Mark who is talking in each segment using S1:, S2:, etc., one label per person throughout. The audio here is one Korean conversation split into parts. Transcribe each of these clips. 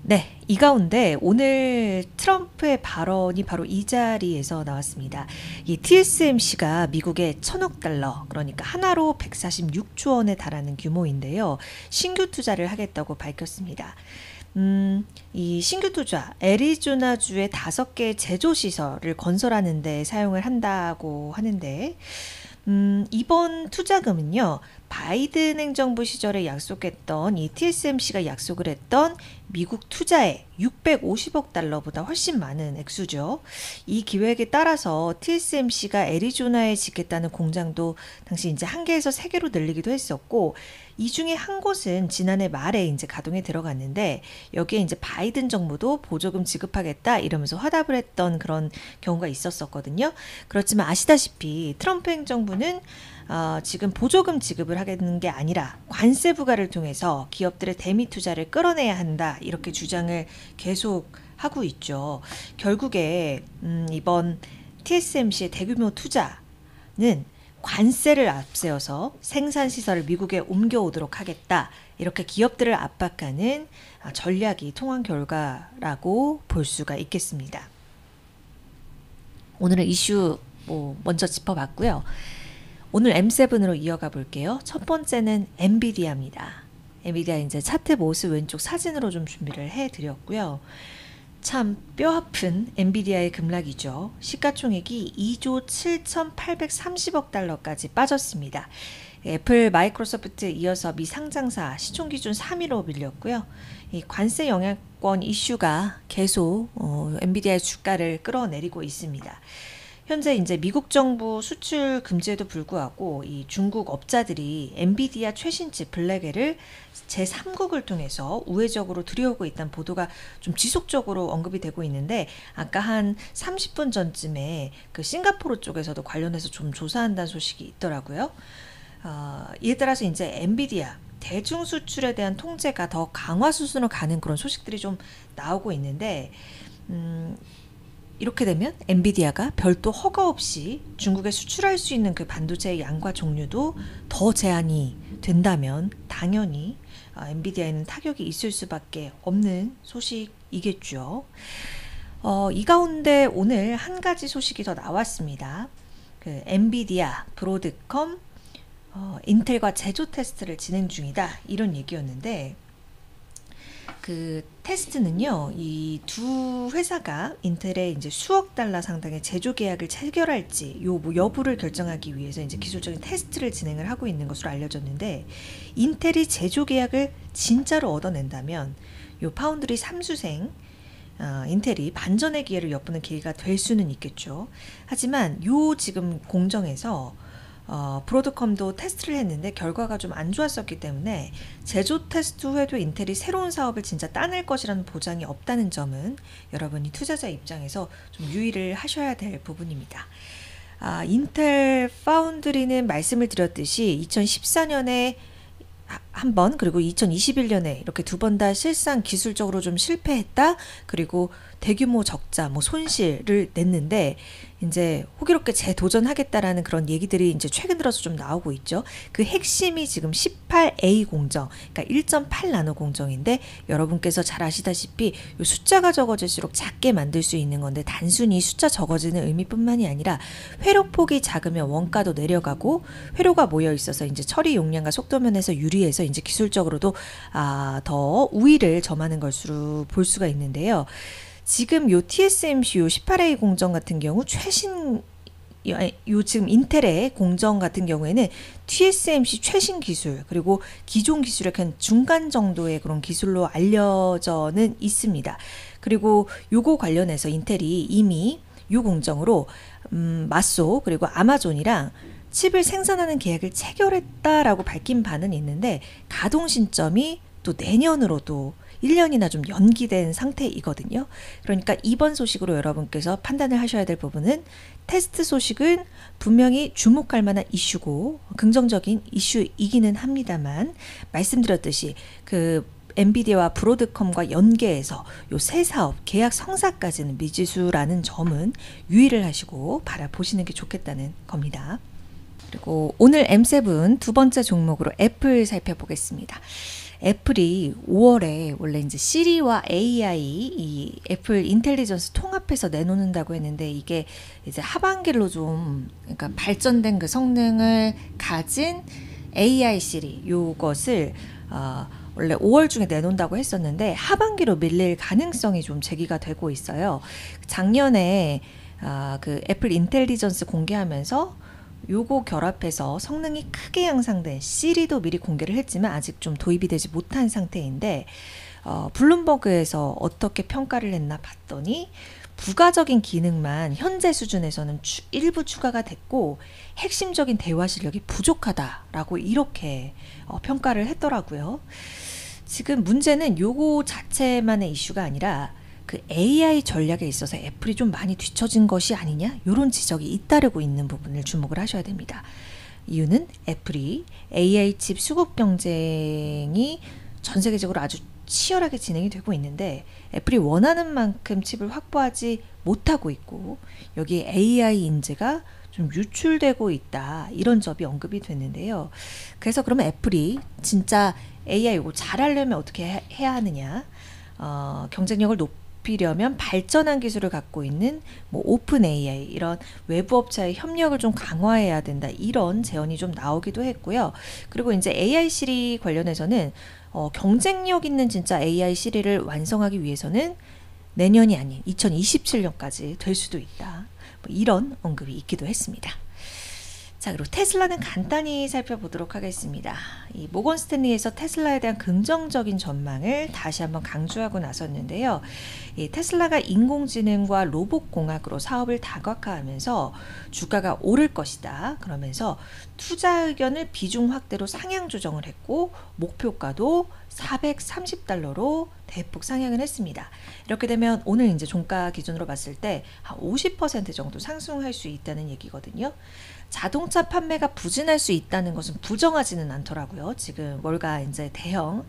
S1: 네, 이 가운데 오늘 트럼프의 발언이 바로 이 자리에서 나왔습니다. 이 TSMC가 미국의 1,000억 달러, 그러니까 하나로 146조 원에 달하는 규모인데요. 신규 투자를 하겠다고 밝혔습니다. 이 신규 투자, 애리조나주의 5개의 제조시설을 건설하는 데 사용을 한다고 하는데, 이번 투자금은요, 바이든 행정부 시절에 약속했던 이 TSMC가 약속을 했던 미국 투자액 650억 달러보다 훨씬 많은 액수죠. 이 기획에 따라서 TSMC가 애리조나에 짓겠다는 공장도 당시 이제 1개에서 3개로 늘리기도 했었고, 이 중에 한 곳은 지난해 말에 이제 가동에 들어갔는데, 여기에 이제 바이든 정부도 보조금 지급하겠다 이러면서 화답을 했던 그런 경우가 있었었거든요. 그렇지만 아시다시피 트럼프 행정부는 지금 보조금 지급을 하겠는 게 아니라 관세 부과를 통해서 기업들의 대미 투자를 끌어내야 한다, 이렇게 주장을 계속 하고 있죠. 결국에 이번 TSMC의 대규모 투자는 관세를 앞세워서 생산 시설을 미국에 옮겨오도록 하겠다, 이렇게 기업들을 압박하는 전략이 통한 결과라고 볼 수가 있겠습니다. 오늘은 이슈 먼저 짚어봤고요. 오늘 M7으로 이어가 볼게요. 첫 번째는 엔비디아입니다. 엔비디아 이제 차트 모습 왼쪽 사진으로 좀 준비를 해드렸고요. 참 뼈아픈 엔비디아의 급락이죠. 시가총액이 2조 7,830억 달러까지 빠졌습니다. 애플, 마이크로소프트에 이어서 미 상장사 시총 기준 3위로 밀렸고요. 이 관세 영향권 이슈가 계속 엔비디아의 주가를 끌어내리고 있습니다. 현재 이제 미국 정부 수출 금지에도 불구하고 이 중국 업자들이 엔비디아 최신칩 블랙엘을 제3국을 통해서 우회적으로 들여오고 있다는 보도가 좀 지속적으로 언급이 되고 있는데, 아까 한 30분 전쯤에 그 싱가포르 쪽에서도 관련해서 좀 조사한다는 소식이 있더라고요. 이에 따라서 이제 엔비디아 대중 수출에 대한 통제가 더 강화 수순으로 가는 그런 소식들이 좀 나오고 있는데, 이렇게 되면 엔비디아가 별도 허가 없이 중국에 수출할 수 있는 그 반도체의 양과 종류도 더 제한이 된다면 당연히 엔비디아에는 타격이 있을 수밖에 없는 소식이겠죠. 이 가운데 오늘 한 가지 소식이 더 나왔습니다. 그 엔비디아, 브로드컴, 인텔과 제조 테스트를 진행 중이다, 이런 얘기였는데, 그 테스트는요, 이 두 회사가 인텔에 이제 수억 달러 상당의 제조 계약을 체결할지 여부를 결정하기 위해서 이제 기술적인 테스트를 진행을 하고 있는 것으로 알려졌는데, 인텔이 제조 계약을 진짜로 얻어낸다면 요 파운드리 3수생 인텔이 반전의 기회를 엿보는 기회가 될 수는 있겠죠. 하지만 요 지금 공정에서 브로드컴도 테스트를 했는데 결과가 좀 안 좋았었기 때문에 제조 테스트 후에도 인텔이 새로운 사업을 진짜 따낼 것이라는 보장이 없다는 점은 여러분이 투자자 입장에서 좀 유의를 하셔야 될 부분입니다. 인텔 파운드리는 말씀을 드렸듯이 2014년에 한 번, 그리고 2021년에 이렇게 2번 다 실상 기술적으로 좀 실패했다, 그리고 대규모 적자, 손실을 냈는데 이제 호기롭게 재도전하겠다라는 그런 얘기들이 이제 최근 들어서 좀 나오고 있죠. 그 핵심이 지금 18A 공정, 그러니까 1.8 나노 공정인데, 여러분께서 잘 아시다시피 이 숫자가 적어질수록 작게 만들 수 있는 건데, 단순히 숫자 적어지는 의미뿐만이 아니라 회로폭이 작으면 원가도 내려가고, 회로가 모여 있어서 이제 처리 용량과 속도 면에서 유리해서 이제 기술적으로도 더 우위를 점하는 것으로 볼 수가 있는데요. 지금 요 TSMC 요 18A 공정 같은 경우 요 지금 인텔의 공정 같은 경우에는 TSMC 최신 기술, 그리고 기존 기술의 한 중간 정도의 그런 기술로 알려져는 있습니다. 그리고 요거 관련해서 인텔이 이미 요 공정으로 마소 그리고 아마존이랑 칩을 생산하는 계약을 체결했다라고 밝힌 바는 있는데, 가동 신점이 또 내년으로도 1년이나 좀 연기된 상태이거든요. 그러니까 이번 소식으로 여러분께서 판단을 하셔야 될 부분은, 테스트 소식은 분명히 주목할 만한 이슈고 긍정적인 이슈이기는 합니다만, 말씀드렸듯이 그 엔비디아와 브로드컴과 연계해서 요 세 사업 계약 성사까지는 미지수라는 점은 유의를 하시고 바라보시는 게 좋겠다는 겁니다. 그리고 오늘 M7 두 번째 종목으로 애플 살펴보겠습니다. 애플이 5월에 원래 이제 시리와 AI 이 애플 인텔리전스 통합해서 내놓는다고 했는데 이게 이제 하반기로 좀 그러니까 발전된 그 성능을 가진 AI 시리 요것을 원래 5월 중에 내놓는다고 했었는데 하반기로 밀릴 가능성이 좀 제기가 되고 있어요. 작년에 그 애플 인텔리전스 공개하면서 요거 결합해서 성능이 크게 향상된 시리도 미리 공개를 했지만 아직 좀 도입이 되지 못한 상태인데 블룸버그에서 어떻게 평가를 했나 봤더니 부가적인 기능만 현재 수준에서는 일부 추가가 됐고 핵심적인 대화 실력이 부족하다라고 이렇게 평가를 했더라고요. 지금 문제는 요거 자체만의 이슈가 아니라 그 AI 전략에 있어서 애플이 좀 많이 뒤처진 것이 아니냐 이런 지적이 잇따르고 있는 부분을 주목을 하셔야 됩니다. 이유는 애플이 AI 칩 수급 경쟁이 전 세계적으로 아주 치열하게 진행이 되고 있는데 애플이 원하는 만큼 칩을 확보하지 못하고 있고 여기에 AI 인재가 좀 유출되고 있다 이런 점이 언급이 됐는데요. 그래서 그러면 애플이 진짜 AI 이거 잘하려면 어떻게 해야 하느냐 경쟁력을 높이려면 발전한 기술을 갖고 있는 뭐 오픈 AI 이런 외부 업체의 협력을 좀 강화해야 된다 이런 제언이 좀 나오기도 했고요. 그리고 이제 AI 시리 관련해서는 경쟁력 있는 진짜 AI 시리를 완성하기 위해서는 내년이 아닌 2027년까지 될 수도 있다. 뭐 이런 언급이 있기도 했습니다. 자, 그리고 테슬라는 간단히 살펴보도록 하겠습니다. 이 모건 스탠리에서 테슬라에 대한 긍정적인 전망을 다시 한번 강조하고 나섰는데요. 이 테슬라가 인공지능과 로봇공학으로 사업을 다각화하면서 주가가 오를 것이다. 그러면서 투자 의견을 비중 확대로 상향 조정을 했고 목표가도 430달러로 대폭 상향을 했습니다. 이렇게 되면 오늘 이제 종가 기준으로 봤을 때 한 50% 정도 상승할 수 있다는 얘기거든요. 자동차 판매가 부진할 수 있다는 것은 부정하지는 않더라고요. 지금 월가 이제 대형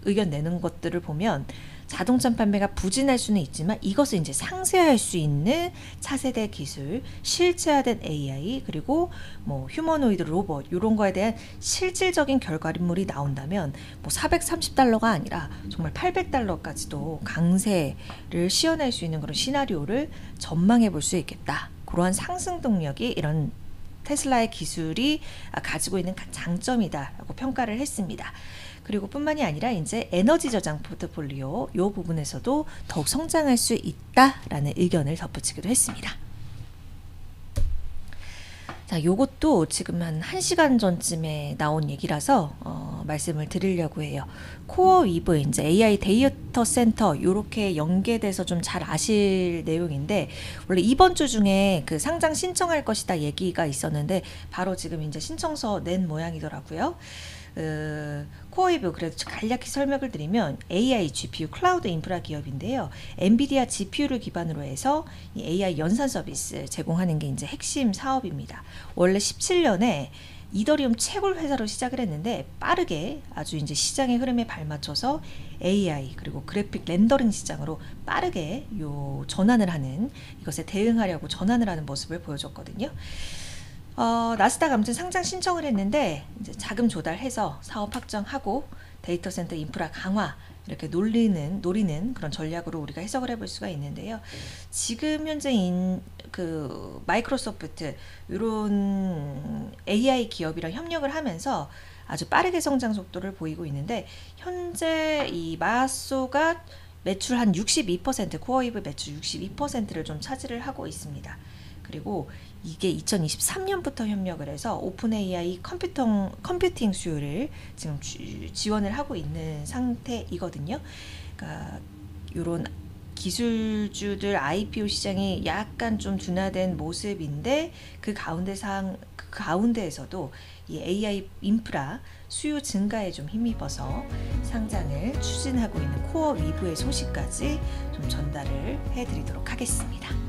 S1: 의견 내는 것들을 보면 자동차 판매가 부진할 수는 있지만 이것을 이제 상쇄할 수 있는 차세대 기술, 실체화된 AI 그리고 뭐 휴머노이드 로봇 이런 거에 대한 실질적인 결과물이 나온다면 뭐 430달러가 아니라 정말 800달러까지도 강세를 시현할 수 있는 그런 시나리오를 전망해 볼 수 있겠다. 그러한 상승 동력이 이런 테슬라의 기술이 가지고 있는 장점이다라고 평가를 했습니다. 그리고 뿐만이 아니라 이제 에너지 저장 포트폴리오 이 부분에서도 더욱 성장할 수 있다라는 의견을 덧붙이기도 했습니다. 자, 요것도 지금 한 1시간 전쯤에 나온 얘기라서 말씀을 드리려고 해요. 코어 위브 이제 AI 데이터 센터 요렇게 연계돼서 좀 잘 아실 내용인데 원래 이번 주 중에 그 상장 신청할 것이다 얘기가 있었는데 바로 지금 이제 신청서 낸 모양이더라고요. 코어위브 그래도 간략히 설명을 드리면 AI GPU 클라우드 인프라 기업인데요. 엔비디아 GPU를 기반으로 해서 이 AI 연산 서비스 제공하는 게 이제 핵심 사업입니다. 원래 17년에 이더리움 채굴 회사로 시작을 했는데 빠르게 아주 이제 시장의 흐름에 발맞춰서 AI 그리고 그래픽 렌더링 시장으로 빠르게 요 전환을 하는 이것에 대응하려고 전환을 하는 모습을 보여줬거든요. 나스닥 아무튼 상장 신청을 했는데 이제 자금 조달해서 사업 확정하고 데이터 센터 인프라 강화 이렇게 노리는 그런 전략으로 우리가 해석을 해볼 수가 있는데요. 지금 현재 그 마이크로소프트 이런 AI 기업이랑 협력을 하면서 아주 빠르게 성장 속도를 보이고 있는데 현재 이 마소가 매출 한 62% 코어위브 매출 62%를 좀 차지를 하고 있습니다. 그리고 이게 2023년부터 협력을 해서 오픈 AI 컴퓨팅 수요를 지금 지원을 하고 있는 상태이거든요. 그러니까 이런 기술주들 IPO 시장이 약간 좀 둔화된 모습인데 그 가운데에서도 이 AI 인프라 수요 증가에 좀 힘입어서 상장을 추진하고 있는 코어 위브의 소식까지 좀 전달을 해드리도록 하겠습니다.